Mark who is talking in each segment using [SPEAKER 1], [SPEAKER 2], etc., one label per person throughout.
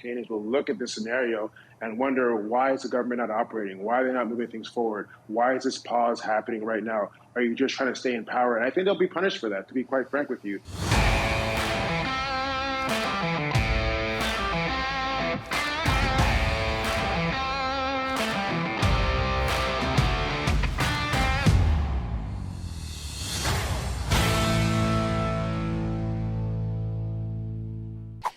[SPEAKER 1] Canadians will look at this scenario and wonder, why is the government not operating? Why are they not moving things forward? Why is this pause happening right now? Are you just trying to stay in power? And I think they'll be punished for that, to be quite frank with you.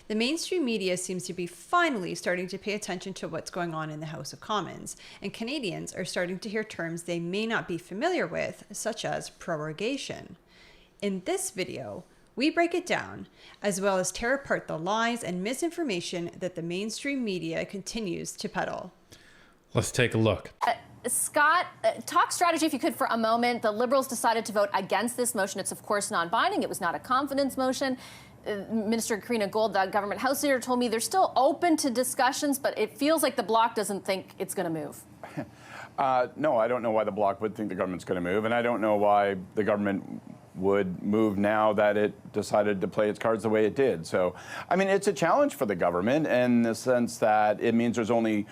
[SPEAKER 2] The mainstream media seems to be finally starting to pay attention to what's going on in the House of Commons, and Canadians are starting to hear terms they may not be familiar with, such as prorogation. In this video, we break it down, as well as tear apart the lies and misinformation that the mainstream media continues to peddle.
[SPEAKER 3] Let's take a look.
[SPEAKER 4] Scott, talk strategy if you could for a moment. The Liberals decided to vote against this motion. It's, of course, non-binding. It was not a confidence motion. Minister Karina Gould, the government House leader, told me they're still open to discussions, but it feels like the Bloc doesn't think it's going to move.
[SPEAKER 5] No, I don't know why the Bloc would think the government's going to move, and I don't know why the government would move now that it decided to play its cards the way it did. So, I mean, it's a challenge for the government in the sense that it means there's only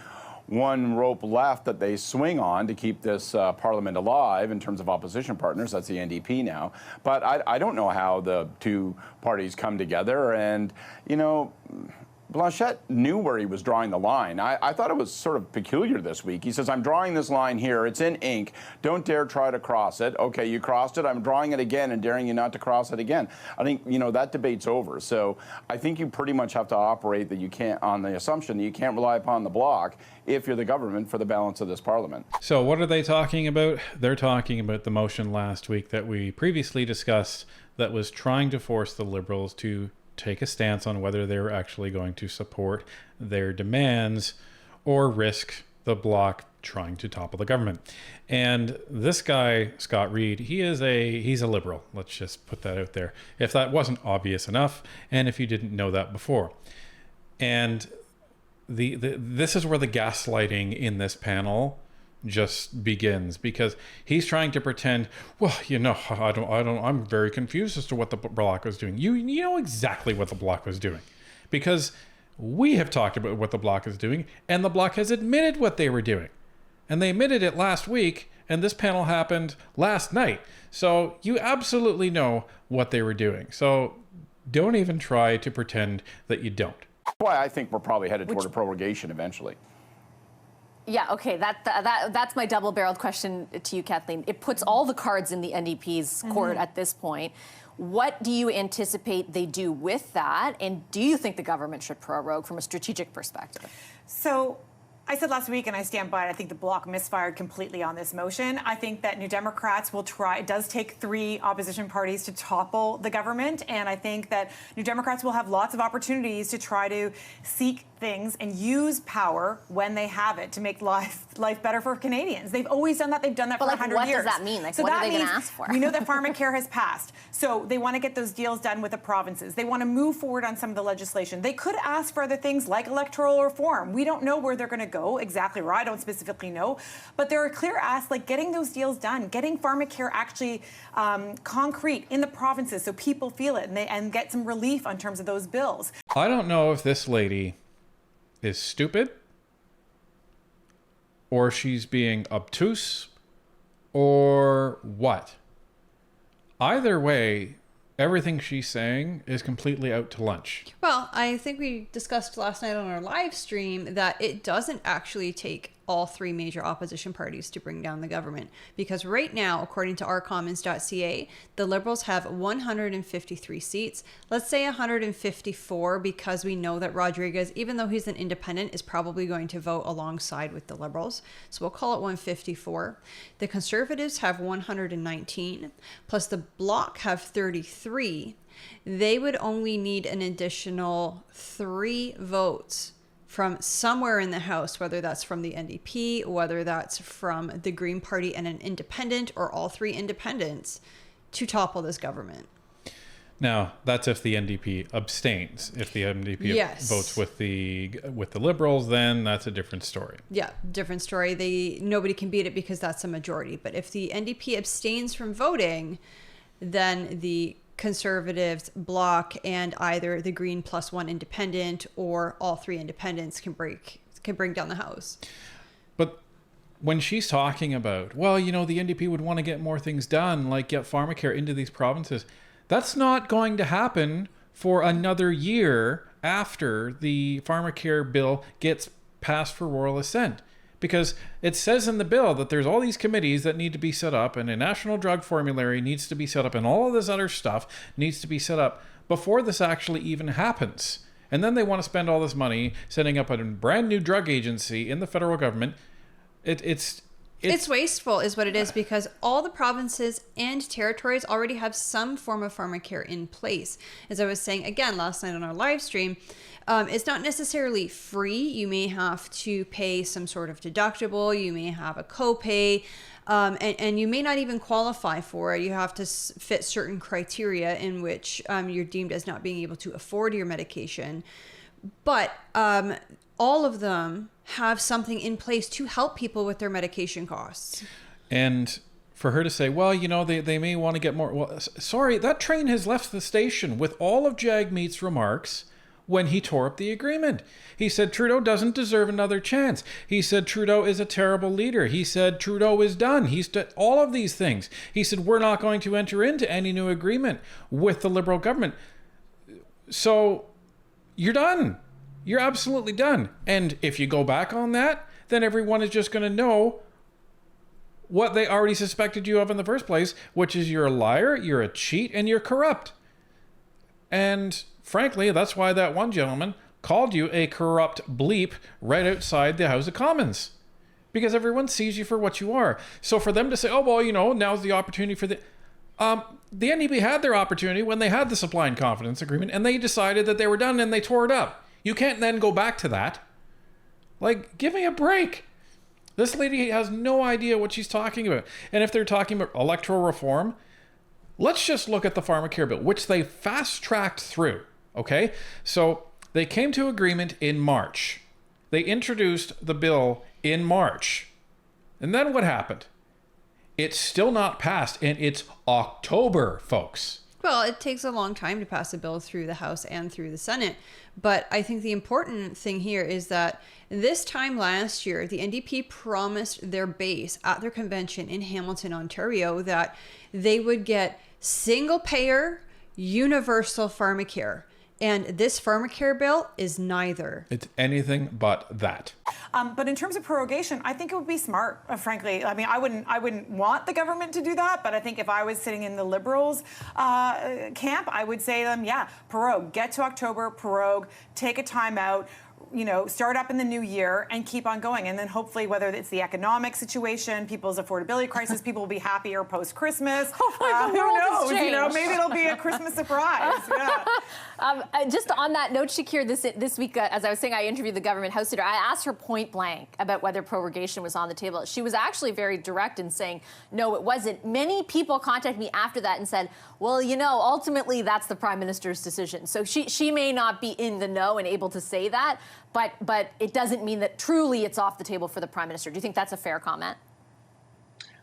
[SPEAKER 5] one rope left that they swing on to keep this parliament alive in terms of opposition partners. That's the NDP now. But I don't know how the two parties come together. And, you know, Blanchet knew where he was drawing the line. I thought it was sort of peculiar this week. He says, I'm drawing this line here. It's in ink. Don't dare try to cross it. Okay, you crossed it. I'm drawing it again and daring you not to cross it again. I think, you know, that debate's over. So I think you pretty much have to operate that you can't, on the assumption that you can't rely upon the Bloc if you're the government for the balance of this parliament.
[SPEAKER 3] So what are they talking about? They're talking about the motion last week that we previously discussed that was trying to force the Liberals to take a stance on whether they were actually going to support their demands or risk the Bloc trying to topple the government. And this guy, Scott Reid, he's a Liberal. Let's just put that out there, if that wasn't obvious enough, and if you didn't know that before. And this is where the gaslighting in this panel just begins, because he's trying to pretend, well, you know, I'm very confused as to what the Bloc was doing. You know exactly what the Bloc was doing, because we have talked about what the Bloc is doing, and the Bloc has admitted what they were doing, and they admitted it last week, and this panel happened last night. So you absolutely know what they were doing. So don't even try to pretend that you don't.
[SPEAKER 5] That's why I think we're probably headed toward a prorogation eventually.
[SPEAKER 4] Yeah, okay, that's my double-barreled question to you, Kathleen. It puts all the cards in the NDP's court at this point. What do you anticipate they do with that? And do you think the government should prorogue from a strategic perspective?
[SPEAKER 6] So I said last week, and I stand by it, I think the Bloc misfired completely on this motion. I think that New Democrats will try. It does take 3 opposition parties to topple the government, and I think that New Democrats will have lots of opportunities to try to seek things and use power when they have it to make life better for Canadians. They've always done that. They've done that for 100 years.
[SPEAKER 4] What does that mean? Like, so what are they going to ask for?
[SPEAKER 6] We know that pharmacare has passed. So they want to get those deals done with the provinces. They want to move forward on some of the legislation. They could ask for other things like electoral reform. We don't know where they're going to go exactly, or I don't specifically know. But there are clear asks like getting those deals done, getting pharmacare actually concrete in the provinces so people feel it and get some relief on terms of those bills.
[SPEAKER 3] I don't know if this lady is stupid, or she's being obtuse, or what. Either way, everything she's saying is completely out to lunch.
[SPEAKER 2] Well, I think we discussed last night on our live stream that it doesn't actually take all 3 major opposition parties to bring down the government, because right now, according to ourcommons.ca, the Liberals have 153 seats. Let's say 154, because we know that Rodriguez, even though he's an independent, is probably going to vote alongside with the Liberals. So we'll call it 154. The Conservatives have 119, plus the Bloc have 33. They would only need an additional 3 votes from somewhere in the House, whether that's from the NDP, whether that's from the Green Party and an independent, or all 3 independents, to topple this government.
[SPEAKER 3] Now, that's if the NDP abstains. If the NDP votes with the Liberals, then that's a different story.
[SPEAKER 2] Yeah, different story. Nobody can beat it because that's a majority. But if the NDP abstains from voting, then the Conservatives, Bloc, and either the Green plus one independent or all three independents can bring down the House.
[SPEAKER 3] But when she's talking about, well, you know, the NDP would want to get more things done, like get pharmacare into these provinces, that's not going to happen for another year after the pharmacare bill gets passed for royal assent. Because it says in the bill that there's all these committees that need to be set up, and a national drug formulary needs to be set up, and all of this other stuff needs to be set up before this actually even happens. And then they want to spend all this money setting up a brand new drug agency in the federal government. It's
[SPEAKER 2] wasteful is what it is, because all the provinces and territories already have some form of pharmacare in place. As I was saying again last night on our live stream, it's not necessarily free. You may have to pay some sort of deductible. You may have a copay, and you may not even qualify for it. You have to fit certain criteria in which you're deemed as not being able to afford your medication. But all of them have something in place to help people with their medication costs.
[SPEAKER 3] And for her to say, well, you know, they may want to get more. Well, sorry, that train has left the station with all of Jagmeet's remarks when he tore up the agreement. He said Trudeau doesn't deserve another chance. He said Trudeau is a terrible leader. He said Trudeau is done. He's done all of these things. He said we're not going to enter into any new agreement with the Liberal government. So you're done. You're absolutely done. And if you go back on that, then everyone is just going to know what they already suspected you of in the first place, which is you're a liar, you're a cheat, and you're corrupt. And frankly, that's why that one gentleman called you a corrupt bleep right outside the House of Commons. Because everyone sees you for what you are. So for them to say, oh, well, you know, now's the opportunity for the NDP had their opportunity when they had the supply and confidence agreement, and they decided that they were done and they tore it up. You can't then go back to that. Like, give me a break. This lady has no idea what she's talking about. And if they're talking about electoral reform, let's just look at the pharmacare bill, which they fast-tracked through, okay? So they came to agreement in March. They introduced the bill in March. And then what happened? It's still not passed, and it's October, folks.
[SPEAKER 2] Well, it takes a long time to pass a bill through the House and through the Senate. But I think the important thing here is that this time last year, the NDP promised their base at their convention in Hamilton, Ontario, that they would get single-payer, universal pharmacare. And this pharmacare bill is neither.
[SPEAKER 3] It's anything but that.
[SPEAKER 6] But in terms of prorogation, I think it would be smart, frankly. I mean, I wouldn't want the government to do that, but I think if I was sitting in the Liberals camp, I would say to them, yeah, prorogue. Get to October, prorogue, take a time out, you know, start up in the new year and keep on going. And then hopefully, whether it's the economic situation, people's affordability crisis, people will be happier post-Christmas.
[SPEAKER 4] Hopefully the
[SPEAKER 6] who
[SPEAKER 4] world
[SPEAKER 6] knows?
[SPEAKER 4] has
[SPEAKER 6] You know,
[SPEAKER 4] changed.
[SPEAKER 6] maybe it'll be a Christmas surprise. Yeah.
[SPEAKER 4] Just on that note, Shakir, this week, as I was saying, I interviewed the government House leader. I asked her point blank about whether prorogation was on the table. She was actually very direct in saying, no, it wasn't. Many people contacted me after that and said, well, you know, ultimately that's the Prime Minister's decision. So she may not be in the know and able to say that, but it doesn't mean that truly it's off the table for the Prime Minister. Do you think that's a fair comment?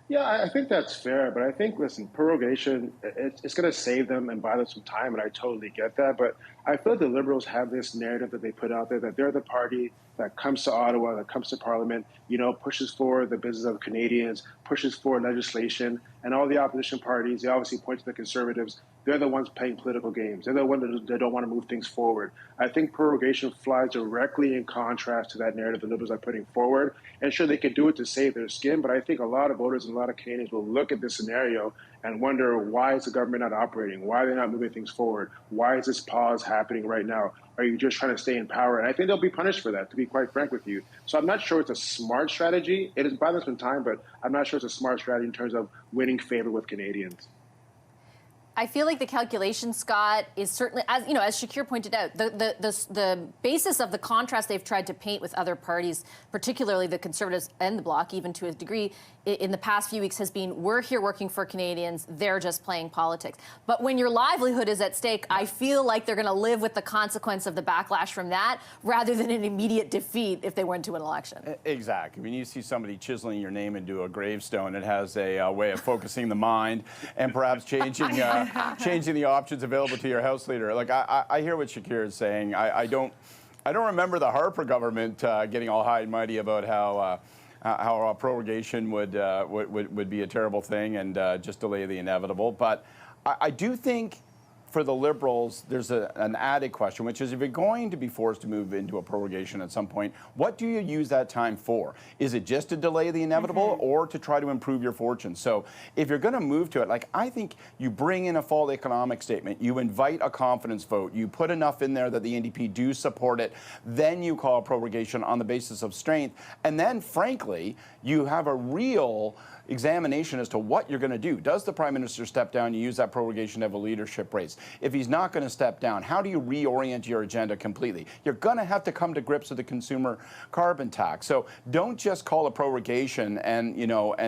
[SPEAKER 1] Yeah, I think that's fair, but I think, listen, prorogation, it's going to save them and buy them some time, and I totally get that. But I feel like the Liberals have this narrative that they put out there that they're the party that comes to Ottawa, that comes to Parliament, you know, pushes for the business of Canadians, pushes for legislation, and all the opposition parties, they obviously point to the Conservatives. They're the ones playing political games. They're the ones that don't want to move things forward. I think prorogation flies directly in contrast to that narrative the Liberals are putting forward. And sure, they could do it to save their skin, but I think a lot of voters and a lot of Canadians will look at this scenario and wonder, why is the government not operating? Why are they not moving things forward? Why is this pause happening right now? Are you just trying to stay in power? And I think they'll be punished for that, to be quite frank with you. So I'm not sure it's a smart strategy. It is buying them some time, but I'm not sure it's a smart strategy in terms of winning favor with Canadians.
[SPEAKER 4] I feel like the calculation, Scott, is certainly, as you know, as Shakir pointed out, the basis of the contrast they've tried to paint with other parties, particularly the Conservatives and the Bloc, even to a degree, in the past few weeks has been, we're here working for Canadians, they're just playing politics. But when your livelihood is at stake, I feel like they're going to live with the consequence of the backlash from that, rather than an immediate defeat if they went to an election.
[SPEAKER 5] Exactly. When you see somebody chiseling your name into a gravestone, it has a way of focusing the mind and perhaps changing changing the options available to your House leader. Like I hear what Shakir is saying. I don't remember the Harper government getting all high and mighty about how prorogation would be a terrible thing and just delay the inevitable. But I do think for the Liberals, there's an added question, which is if you're going to be forced to move into a prorogation at some point, what do you use that time for? Is it just to delay the inevitable or to try to improve your fortunes? So if you're going to move to it, like I think you bring in a fall economic statement, you invite a confidence vote, you put enough in there that the NDP do support it, then you call a prorogation on the basis of strength, and then frankly, you have a real examination as to what you're going to do. Does the Prime Minister step down? You use that prorogation to have a leadership race. If he's not going to step down, how do you reorient your agenda completely? You're going to have to come to grips with the consumer carbon tax. So don't just call a prorogation and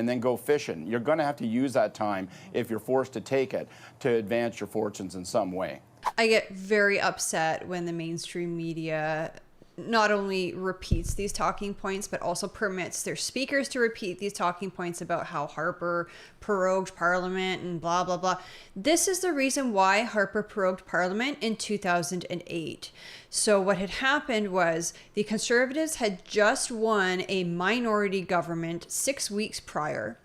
[SPEAKER 5] then go fishing. You're going to have to use that time, if you're forced to take it, to advance your fortunes in some way.
[SPEAKER 2] I get very upset when the mainstream media not only repeats these talking points, but also permits their speakers to repeat these talking points about how Harper prorogued Parliament and blah, blah, blah. This is the reason why Harper prorogued Parliament in 2008. So what had happened was the Conservatives had just won a minority government 6 weeks prior.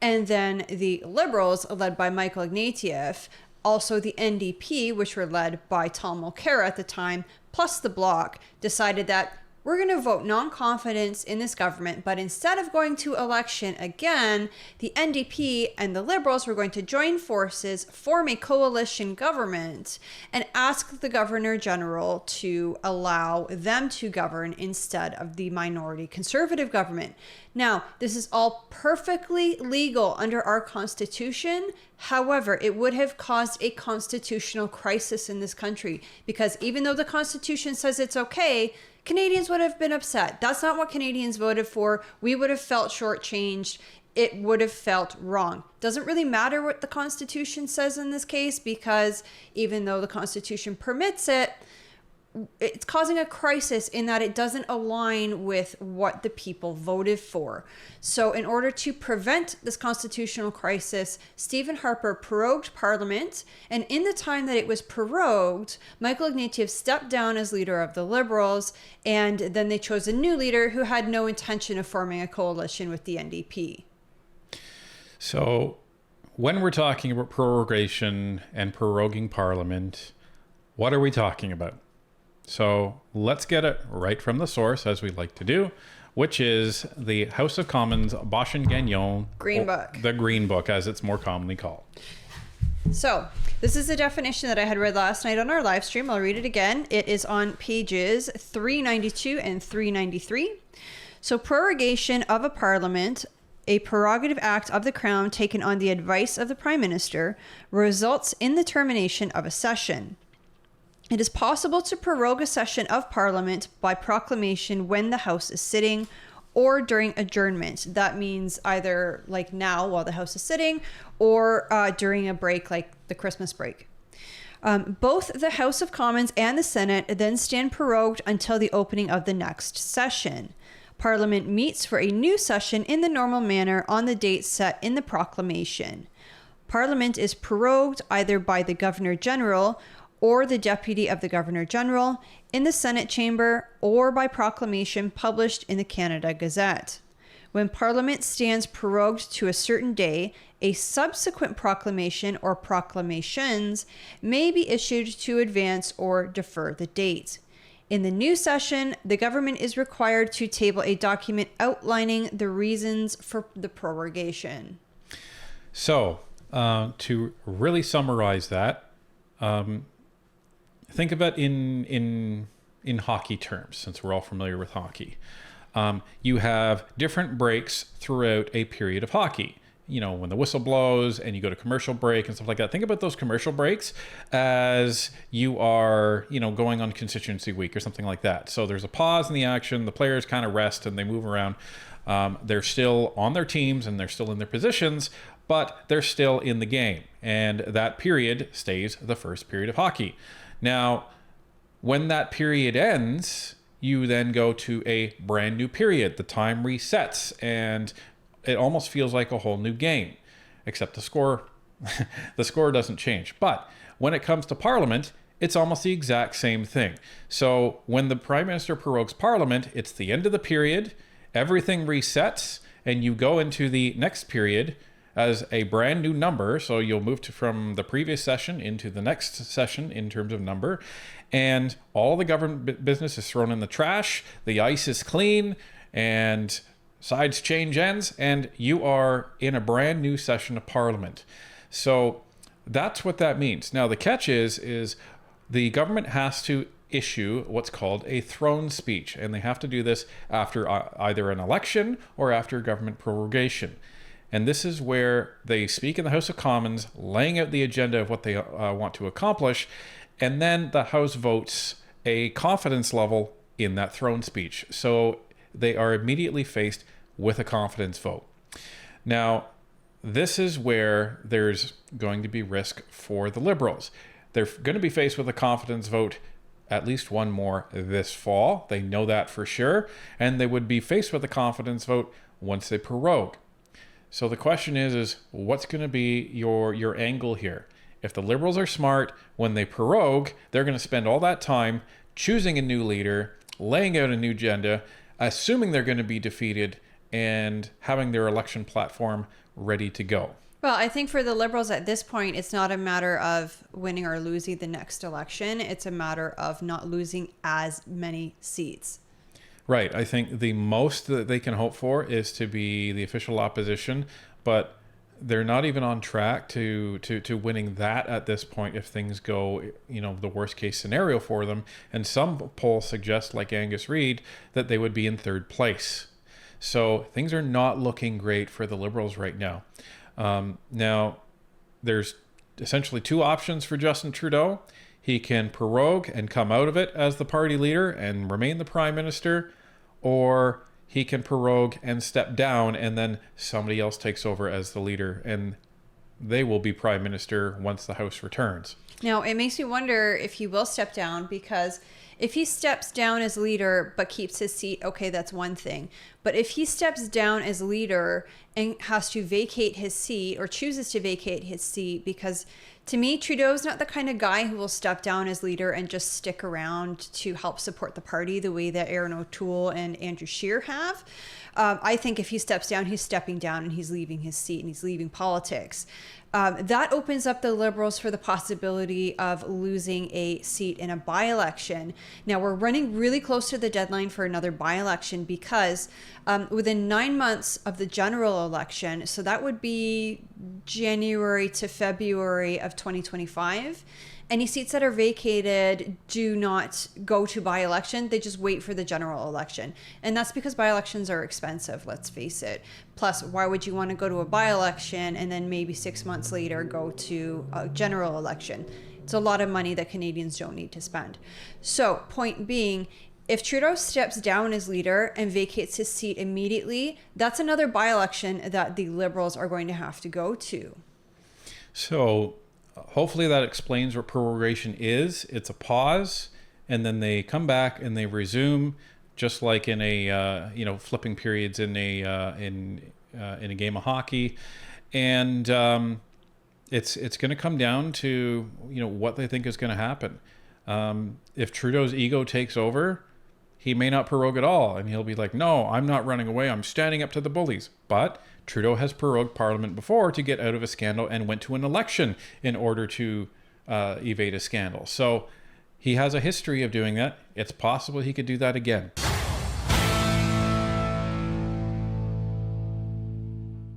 [SPEAKER 2] And then the Liberals, led by Michael Ignatieff, also the NDP, which were led by Tom Mulcair at the time, plus the Bloc, decided that we're going to vote non-confidence in this government, but instead of going to election again, the NDP and the Liberals were going to join forces, form a coalition government, and ask the Governor General to allow them to govern instead of the minority Conservative government. Now, this is all perfectly legal under our Constitution. However, it would have caused a constitutional crisis in this country because even though the Constitution says it's okay, Canadians would have been upset. That's not what Canadians voted for. We would have felt shortchanged. It would have felt wrong. Doesn't really matter what the Constitution says in this case because even though the Constitution permits it, it's causing a crisis in that it doesn't align with what the people voted for. So in order to prevent this constitutional crisis, Stephen Harper prorogued Parliament, and in the time that it was prorogued, Michael Ignatieff stepped down as leader of the Liberals, and then they chose a new leader who had no intention of forming a coalition with the NDP.
[SPEAKER 3] So when we're talking about prorogation and proroguing Parliament, what are we talking about? So let's get it right from the source, as we like to do, which is the House of Commons Bosch and Gagnon
[SPEAKER 2] Green Book.
[SPEAKER 3] The Green Book, as it's more commonly called.
[SPEAKER 2] So this is the definition that I had read last night on our live stream. I'll read it again. It is on pages 392 and 393. So prorogation of a parliament, a prerogative act of the Crown taken on the advice of the Prime Minister, results in the termination of a session. It is possible to prorogue a session of Parliament by proclamation when the House is sitting or during adjournment. That means either like now while the House is sitting or during a break like the Christmas break. Both the House of Commons and the Senate then stand prorogued until the opening of the next session. Parliament meets for a new session in the normal manner on the date set in the proclamation. Parliament is prorogued either by the Governor General or the Deputy of the Governor General in the Senate chamber or by proclamation published in the Canada Gazette. When Parliament stands prorogued to a certain day, a subsequent proclamation or proclamations may be issued to advance or defer the date. In the new session, the government is required to table a document outlining the reasons for the prorogation.
[SPEAKER 3] So, to really summarize that, think of it in hockey terms, since we're all familiar with hockey. You have different breaks throughout a period of hockey. You know, when the whistle blows and you go to commercial break and stuff like that. Think about those commercial breaks as you are, going on constituency week or something like that. So there's a pause in the action. The players kind of rest and they move around. They're still on their teams and they're still in their positions, but they're still in the game. And that period stays the first period of hockey. Now, when that period ends, you then go to a brand new period. The time resets and it almost feels like a whole new game, except the score the score doesn't change. But when it comes to Parliament, it's almost the exact same thing. So when the Prime Minister prorogues Parliament, it's the end of the period, everything resets, and you go into the next period as a brand new number. So you'll move from the previous session into the next session in terms of number, and all the government business is thrown in the trash, the ice is clean, and sides change ends, and you are in a brand new session of Parliament. So that's what that means. Now the catch is the government has to issue what's called a throne speech, and they have to do this after either an election or after government prorogation. And this is where they speak in the House of Commons, laying out the agenda of what they want to accomplish, and then the House votes a confidence level in that throne speech. So they are immediately faced with a confidence vote. Now, this is where there's going to be risk for the Liberals. They're going to be faced with a confidence vote at least one more this fall. They know that for sure. And they would be faced with a confidence vote once they prorogue. So the question is what's going to be your angle here? If the Liberals are smart, when they prorogue, they're going to spend all that time choosing a new leader, laying out a new agenda, assuming they're going to be defeated, and having their election platform ready to go.
[SPEAKER 2] Well, I think for the Liberals at this point, it's not a matter of winning or losing the next election. It's a matter of not losing as many seats.
[SPEAKER 3] Right. I think the most that they can hope for is to be the official opposition, but they're not even on track to winning that at this point if things go, the worst case scenario for them. And some polls suggest, like Angus Reid, that they would be in third place. So things are not looking great for the Liberals right now. Now, there's essentially two options for Justin Trudeau. He can prorogue and come out of it as the party leader and remain the Prime Minister, or he can prorogue and step down, and then somebody else takes over as the leader, and they will be Prime Minister once the House returns.
[SPEAKER 2] Now, it makes me wonder if he will step down, because if he steps down as leader but keeps his seat, okay, that's one thing. But if he steps down as leader and has to vacate his seat, or chooses to vacate his seat, because to me, Trudeau's not the kind of guy who will step down as leader and just stick around to help support the party the way that Aaron O'Toole and Andrew Scheer have. I think if he steps down, he's stepping down and he's leaving his seat and he's leaving politics. That opens up the Liberals for the possibility of losing a seat in a by-election. Now, we're running really close to the deadline for another by-election, because within 9 months of the general election, so that would be January to February of 2025, any seats that are vacated do not go to by-election. They just wait for the general election. And that's because by-elections are expensive, let's face it. Plus, why would you want to go to a by-election and then maybe 6 months later go to a general election? It's a lot of money that Canadians don't need to spend. So, point being, if Trudeau steps down as leader and vacates his seat immediately, that's another by-election that the Liberals are going to have to go to.
[SPEAKER 3] So, hopefully that explains what prorogation is. It's a pause, and then they come back and they resume, just like in a flipping periods in a game of hockey, and it's going to come down to what they think is going to happen. If Trudeau's ego takes over, he may not prorogue at all, and he'll be like, "No, I'm not running away. I'm standing up to the bullies." But Trudeau has prorogued Parliament before to get out of a scandal and went to an election in order to evade a scandal. So he has a history of doing that. It's possible he could do that again.